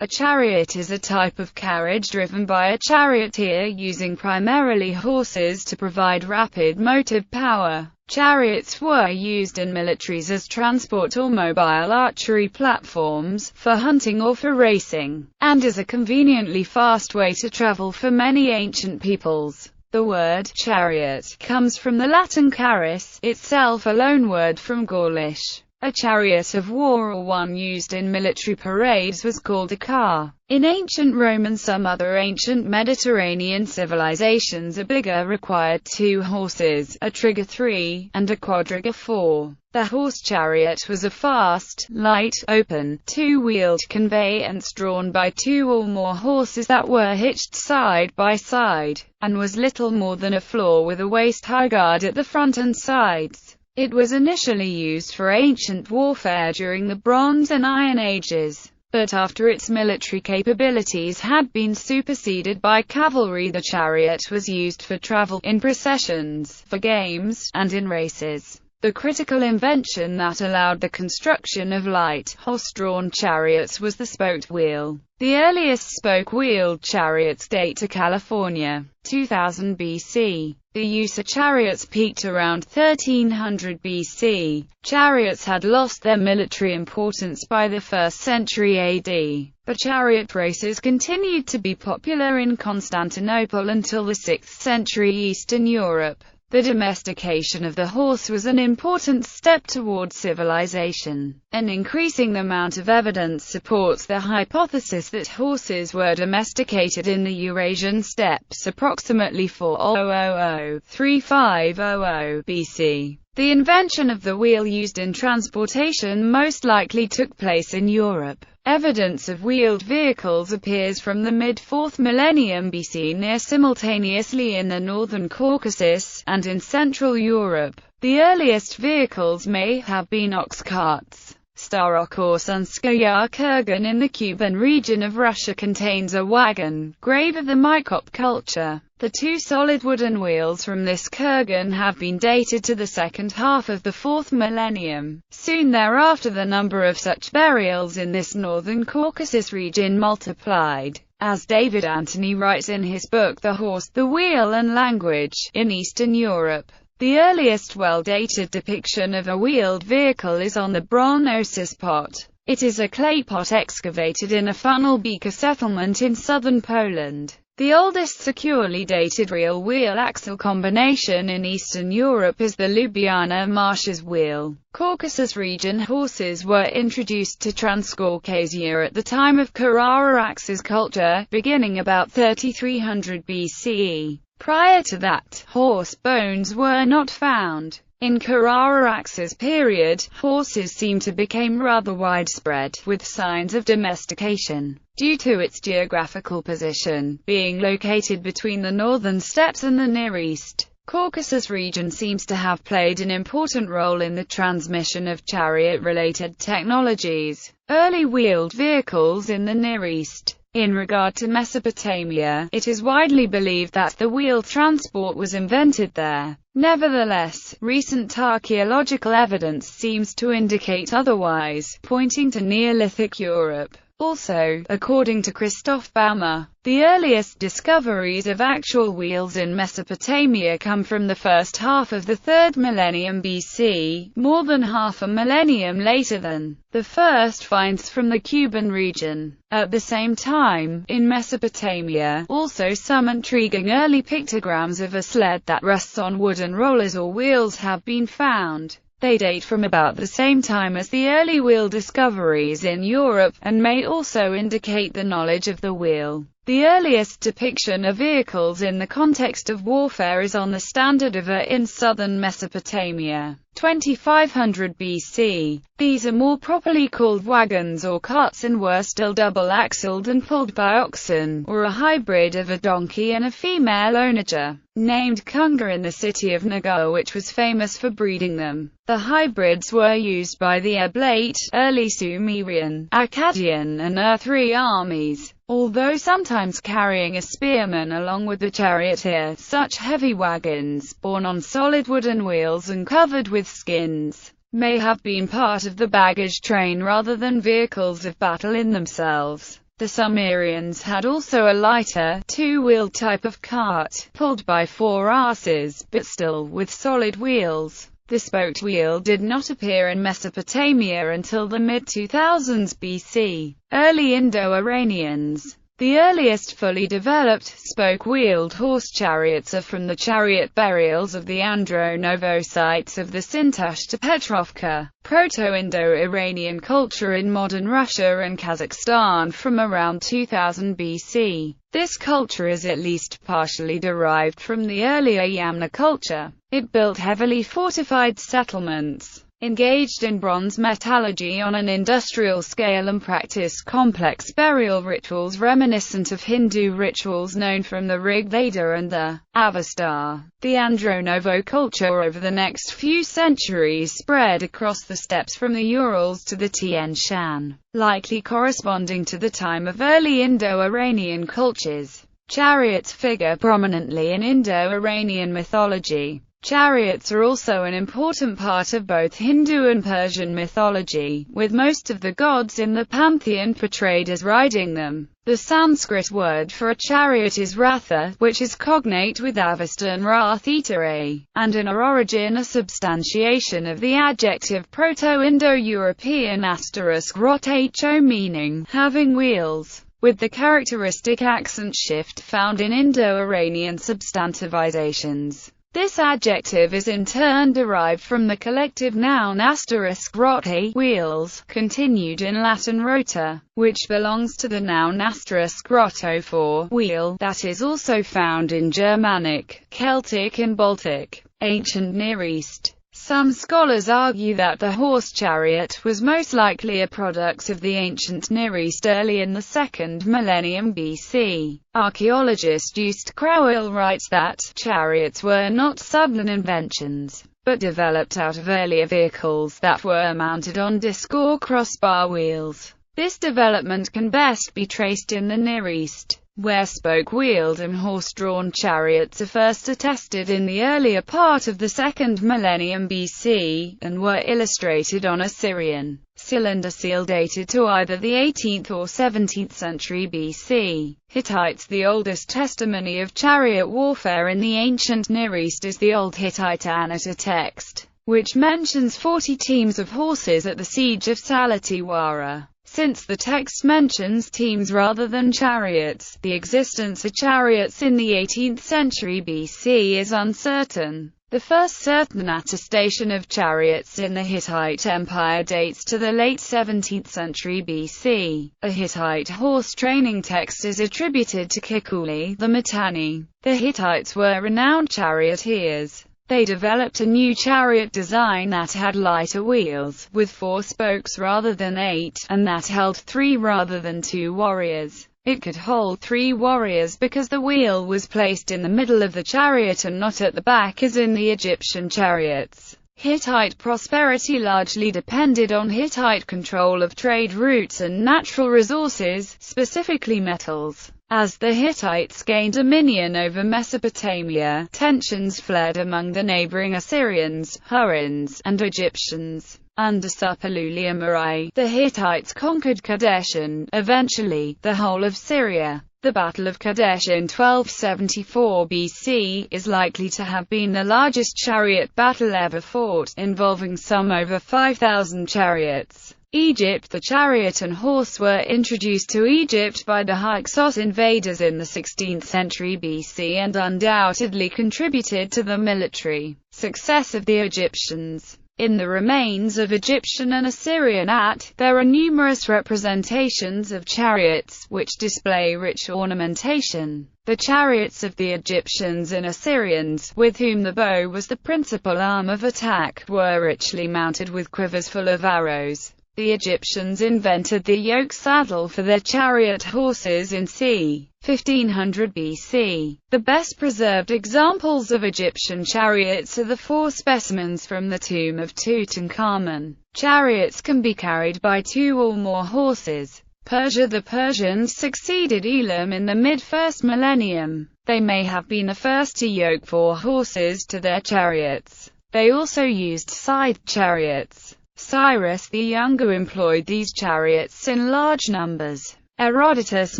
A chariot is a type of carriage driven by a charioteer using primarily horses to provide rapid motive power. Chariots were used in militaries as transport or mobile archery platforms, for hunting or for racing, and as a conveniently fast way to travel for many ancient peoples. The word chariot comes from the Latin charis, itself a loanword from Gaulish. A chariot of war or one used in military parades was called a car. In ancient Rome and some other ancient Mediterranean civilizations, a bigger required 2 horses, a trigger 3, and a quadriga 4. The horse chariot was a fast, light, open, 2-wheeled conveyance drawn by 2 or more horses that were hitched side by side, and was little more than a floor with a waist-high guard at the front and sides. It was initially used for ancient warfare during the Bronze and Iron Ages, but after its military capabilities had been superseded by cavalry, the chariot was used for travel, in processions, for games, and in races. The critical invention that allowed the construction of light, horse-drawn chariots was the spoked wheel. The earliest spoke-wheeled chariots date to California, 2000 BC. The use of chariots peaked around 1300 BC. Chariots had lost their military importance by the 1st century AD. But chariot races continued to be popular in Constantinople until the 6th century Eastern Europe. The domestication of the horse was an important step toward civilization. An increasing amount of evidence supports the hypothesis that horses were domesticated in the Eurasian steppes approximately 4000–3500 BC. The invention of the wheel used in transportation most likely took place in Europe. Evidence of wheeled vehicles appears from the mid-4th millennium BC near simultaneously in the northern Caucasus, and in Central Europe. The earliest vehicles may have been ox carts. Starok or Sunskaya kurgan in the Kuban region of Russia contains a wagon, grave of the Mykop culture. The 2 solid wooden wheels from this kurgan have been dated to the second half of the 4th millennium. Soon thereafter, the number of such burials in this northern Caucasus region multiplied. As David Anthony writes in his book The Horse, the Wheel and Language, in Eastern Europe, the earliest well-dated depiction of a wheeled vehicle is on the Bronnosis pot. It is a clay pot excavated in a funnel beaker settlement in southern Poland. The oldest securely dated real wheel-axle combination in Eastern Europe is the Ljubljana Marshes wheel. Caucasus region horses were introduced to Transcaucasia at the time of Kara-Araxes culture, beginning about 3300 BCE. Prior to that, horse bones were not found. In Kara-Araxes period, horses seem to become rather widespread, with signs of domestication, due to its geographical position, being located between the northern steppes and the Near East. Caucasus region seems to have played an important role in the transmission of chariot-related technologies. Early wheeled vehicles in the Near East. In regard to Mesopotamia, it is widely believed that the wheeled transport was invented there. Nevertheless, recent archaeological evidence seems to indicate otherwise, pointing to Neolithic Europe. Also, according to Christoph Baumer, the earliest discoveries of actual wheels in Mesopotamia come from the first half of the 3rd millennium BC, more than half a millennium later than the first finds from the Kuban region. At the same time, in Mesopotamia, also some intriguing early pictograms of a sled that rests on wooden rollers or wheels have been found. They date from about the same time as the early wheel discoveries in Europe, and may also indicate the knowledge of the wheel. The earliest depiction of vehicles in the context of warfare is on the Standard of in southern Mesopotamia, 2500 BC. These are more properly called wagons or carts and were still double-axled and pulled by oxen, or a hybrid of a donkey and a female onager, named Kunga in the city of Nagoa, which was famous for breeding them. The hybrids were used by the Oblate, early Sumerian, Akkadian and Earthri armies, although sometimes carrying a spearman along with the charioteer. Such heavy wagons, borne on solid wooden wheels and covered with skins, may have been part of the baggage train rather than vehicles of battle in themselves. The Sumerians had also a lighter, two-wheeled type of cart, pulled by four asses, but still with solid wheels. The spoked wheel did not appear in Mesopotamia until the mid-2000s BC. Early Indo-Iranians. The earliest fully developed, spoke-wheeled horse chariots are from the chariot burials of the Andronovo sites of the Sintush to Petrovka, Proto-Indo-Iranian culture in modern Russia and Kazakhstan from around 2000 BC. This culture is at least partially derived from the earlier Yamna culture. It built heavily fortified settlements, engaged in bronze metallurgy on an industrial scale, and practiced complex burial rituals reminiscent of Hindu rituals known from the Rig Veda and the Avesta. The Andronovo culture over the next few centuries spread across the steppes from the Urals to the Tian Shan, likely corresponding to the time of early Indo-Iranian cultures. Chariots figure prominently in Indo-Iranian mythology. Chariots are also an important part of both Hindu and Persian mythology, with most of the gods in the pantheon portrayed as riding them. The Sanskrit word for a chariot is ratha, which is cognate with Avesta and Rath-ita, and in our origin a substantiation of the adjective Proto-Indo-European *rotho, meaning having wheels, with the characteristic accent shift found in Indo-Iranian substantivizations. This adjective is in turn derived from the collective noun *rothe, wheels, continued in Latin rota, which belongs to the noun *rotto for wheel, that is also found in Germanic, Celtic and Baltic, ancient Near East. Some scholars argue that the horse chariot was most likely a product of the ancient Near East early in the 2nd millennium BC. Archaeologist Joost Crowell writes that chariots were not southern inventions, but developed out of earlier vehicles that were mounted on disc or crossbar wheels. This development can best be traced in the Near East, where spoke-wheeled and horse-drawn chariots are first attested in the earlier part of the 2nd millennium BC, and were illustrated on Assyrian cylinder seal dated to either the 18th or 17th century BC. Hittites. The oldest testimony of chariot warfare in the ancient Near East is the Old Hittite Anatta text, which mentions 40 teams of horses at the siege of Salatiwara. Since the text mentions teams rather than chariots, the existence of chariots in the 18th century BC is uncertain. The first certain attestation of chariots in the Hittite Empire dates to the late 17th century BC. A Hittite horse training text is attributed to Kikuli, the Mitanni. The Hittites were renowned charioteers. They developed a new chariot design that had lighter wheels, with 4 spokes rather than 8, and that held 3 rather than 2 warriors. It could hold 3 warriors because the wheel was placed in the middle of the chariot and not at the back as in the Egyptian chariots. Hittite prosperity largely depended on Hittite control of trade routes and natural resources, specifically metals. As the Hittites gained dominion over Mesopotamia, tensions flared among the neighboring Assyrians, Hurrians, and Egyptians. Under Suppiluliuma the Hittites conquered Kadesh and, eventually, the whole of Syria. The Battle of Kadesh in 1274 BC is likely to have been the largest chariot battle ever fought, involving some over 5,000 chariots. Egypt. The chariot and horse were introduced to Egypt by the Hyksos invaders in the 16th century BC and undoubtedly contributed to the military success of the Egyptians. In the remains of Egyptian and Assyrian art, there are numerous representations of chariots, which display rich ornamentation. The chariots of the Egyptians and Assyrians, with whom the bow was the principal arm of attack, were richly mounted with quivers full of arrows. The Egyptians invented the yoke saddle for their chariot horses in c. 1500 BC. The best preserved examples of Egyptian chariots are the 4 specimens from the tomb of Tutankhamun. Chariots can be carried by 2 or more horses. Persia. The Persians succeeded Elam in the mid-1st millennium. They may have been the first to yoke 4 horses to their chariots. They also used scythed chariots. Cyrus the Younger employed these chariots in large numbers. Herodotus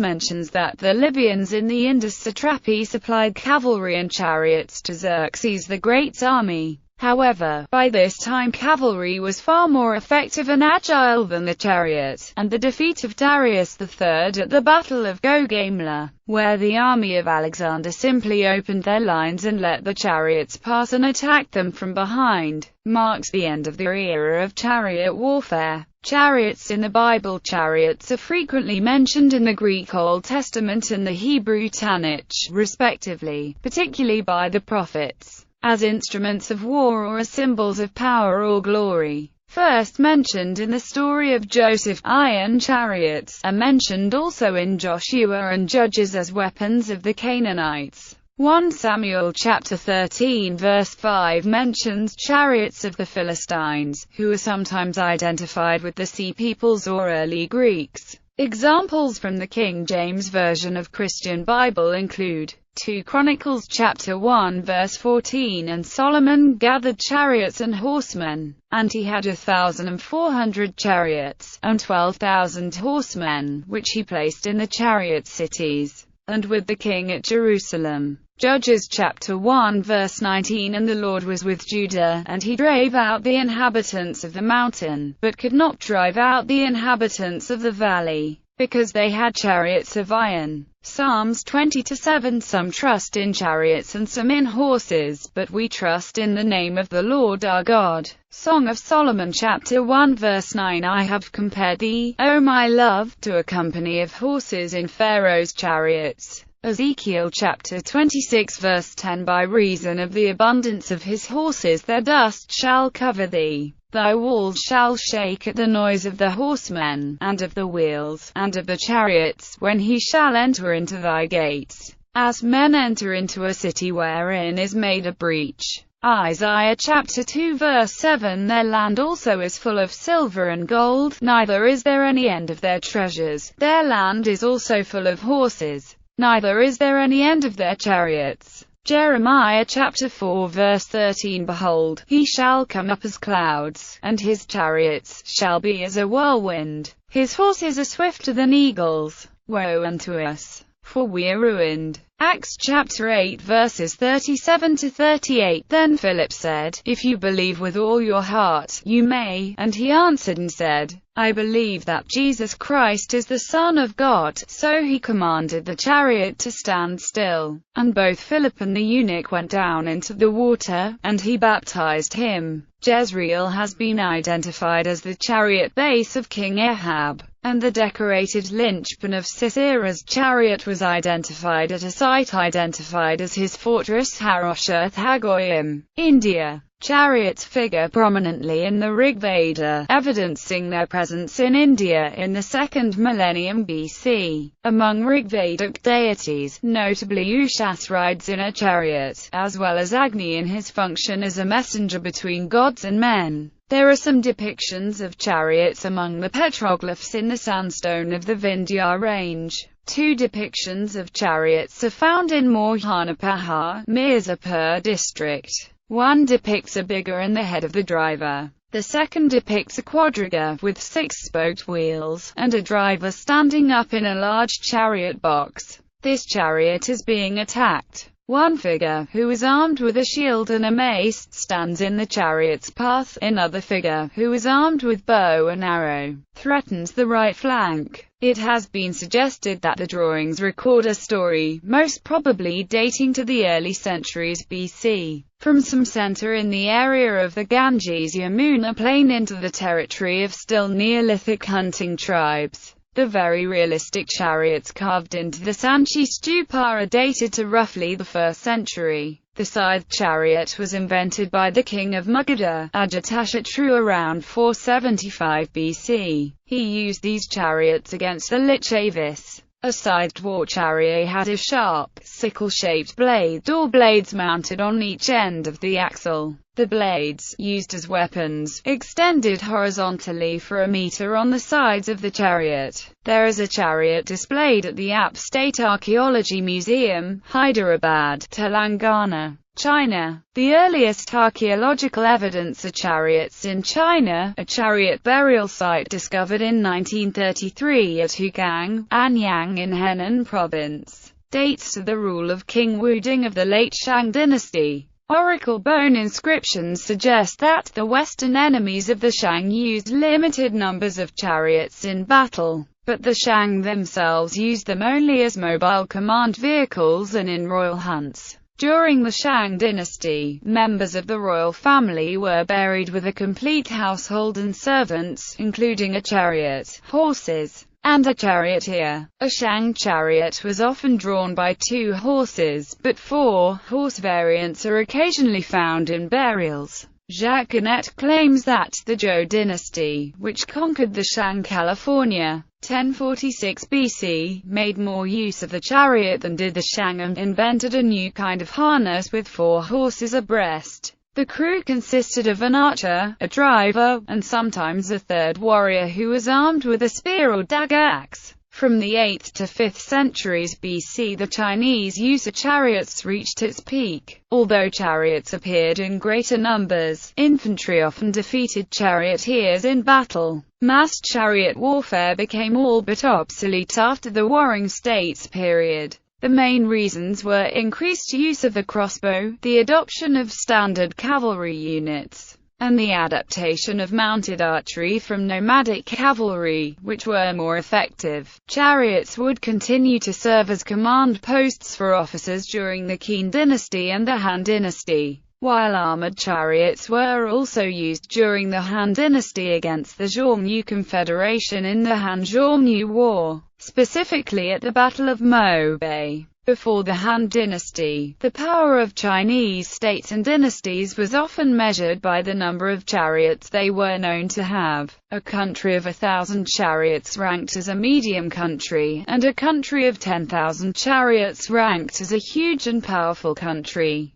mentions that the Libyans in the Indus satrapy supplied cavalry and chariots to Xerxes the Great's army. However, by this time cavalry was far more effective and agile than the chariot, and the defeat of Darius III at the Battle of Gaugamela, where the army of Alexander simply opened their lines and let the chariots pass and attacked them from behind, marks the end of the era of chariot warfare. Chariots in the Bible. Chariots are frequently mentioned in the Greek Old Testament and the Hebrew Tanakh, respectively, particularly by the prophets, as instruments of war or as symbols of power or glory. First mentioned in the story of Joseph, iron chariots are mentioned also in Joshua and Judges as weapons of the Canaanites. 1 Samuel chapter 13 verse 5 mentions chariots of the Philistines, who are sometimes identified with the Sea Peoples or early Greeks. Examples from the King James Version of Christian Bible include 2 Chronicles chapter 1 verse 14, and Solomon gathered chariots and horsemen, and he had 1,400 chariots, and 12,000 horsemen, which he placed in the chariot cities, and with the king at Jerusalem. Judges chapter 1 verse 19, and the Lord was with Judah, and he drave out the inhabitants of the mountain, but could not drive out the inhabitants of the valley, because they had chariots of iron. Psalms 20-7. Some trust in chariots and some in horses, but we trust in the name of the Lord our God. Song of Solomon chapter 1 verse 9. I have compared thee, O my love, to a company of horses in Pharaoh's chariots. Ezekiel chapter 26 verse 10. By reason of the abundance of his horses their dust shall cover thee. Thy walls shall shake at the noise of the horsemen, and of the wheels, and of the chariots, when he shall enter into thy gates, as men enter into a city wherein is made a breach. Isaiah chapter 2 verse 7. Their land also is full of silver and gold, neither is there any end of their treasures. Their land is also full of horses, neither is there any end of their chariots. Jeremiah chapter 4 verse 13. Behold, he shall come up as clouds, and his chariots shall be as a whirlwind. His horses are swifter than eagles. Woe unto us, for we are ruined. Acts chapter 8 verses 37-38. Then Philip said, If you believe with all your heart, you may. And he answered and said, I believe that Jesus Christ is the Son of God. So he commanded the chariot to stand still, and both Philip and the eunuch went down into the water, and he baptized him. Jezreel has been identified as the chariot base of King Ahab, and the decorated linchpin of Sisera's chariot was identified at a site identified as his fortress Haroshath Hagoyim, India. Chariots figure prominently in the Rig Veda, evidencing their presence in India in the 2nd millennium BC. Among Rigvedic deities, notably Ushas rides in a chariot, as well as Agni in his function as a messenger between gods and men. There are some depictions of chariots among the petroglyphs in the sandstone of the Vindhya range. 2 depictions of chariots are found in Mohanapahar, Mirzapur district. One depicts a bigger and the head of the driver. The second depicts a quadriga with 6-spoked wheels, and a driver standing up in a large chariot box. This chariot is being attacked. One figure, who is armed with a shield and a mace, stands in the chariot's path. Another figure, who is armed with bow and arrow, threatens the right flank. It has been suggested that the drawings record a story, most probably dating to the early centuries BC, from some center in the area of the Ganges-Yamuna plain into the territory of still Neolithic hunting tribes. The very realistic chariots carved into the Sanchi stupa are dated to roughly the 1st century. The scythe chariot was invented by the king of Magadha, Ajatashatru, around 475 BC. He used these chariots against the Lichavis. A scythed war chariot had a sharp, sickle-shaped blade or blades mounted on each end of the axle. The blades, used as weapons, extended horizontally for a meter on the sides of the chariot. There is a chariot displayed at the App State Archaeology Museum, Hyderabad, Telangana. China. The earliest archaeological evidence of chariots in China, a chariot burial site discovered in 1933 at Hugang, Anyang in Henan province, dates to the rule of King Wuding of the late Shang dynasty. Oracle bone inscriptions suggest that the western enemies of the Shang used limited numbers of chariots in battle, but the Shang themselves used them only as mobile command vehicles and in royal hunts. During the Shang dynasty, members of the royal family were buried with a complete household and servants, including a chariot, horses, and a charioteer. A Shang chariot was often drawn by 2 horses, but 4-horse variants are occasionally found in burials. Jacques Genet claims that the Zhou dynasty, which conquered the Shang California, 1046 BC, made more use of the chariot than did the Shang and invented a new kind of harness with 4 horses abreast. The crew consisted of an archer, a driver, and sometimes a third warrior who was armed with a spear or dagger axe. From the 8th to 5th centuries BC, the Chinese use of chariots reached its peak. Although chariots appeared in greater numbers, infantry often defeated charioteers in battle. Massed chariot warfare became all but obsolete after the Warring States period. The main reasons were increased use of the crossbow, the adoption of standard cavalry units, and the adaptation of mounted archery from nomadic cavalry, which were more effective. Chariots would continue to serve as command posts for officers during the Qin dynasty and the Han dynasty, while armored chariots were also used during the Han dynasty against the Xiongnu Confederation in the Han-Xiongnu War, specifically at the Battle of Mo Bay. Before the Han dynasty, the power of Chinese states and dynasties was often measured by the number of chariots they were known to have. A country of 1,000 chariots ranked as a medium country, and a country of 10,000 chariots ranked as a huge and powerful country.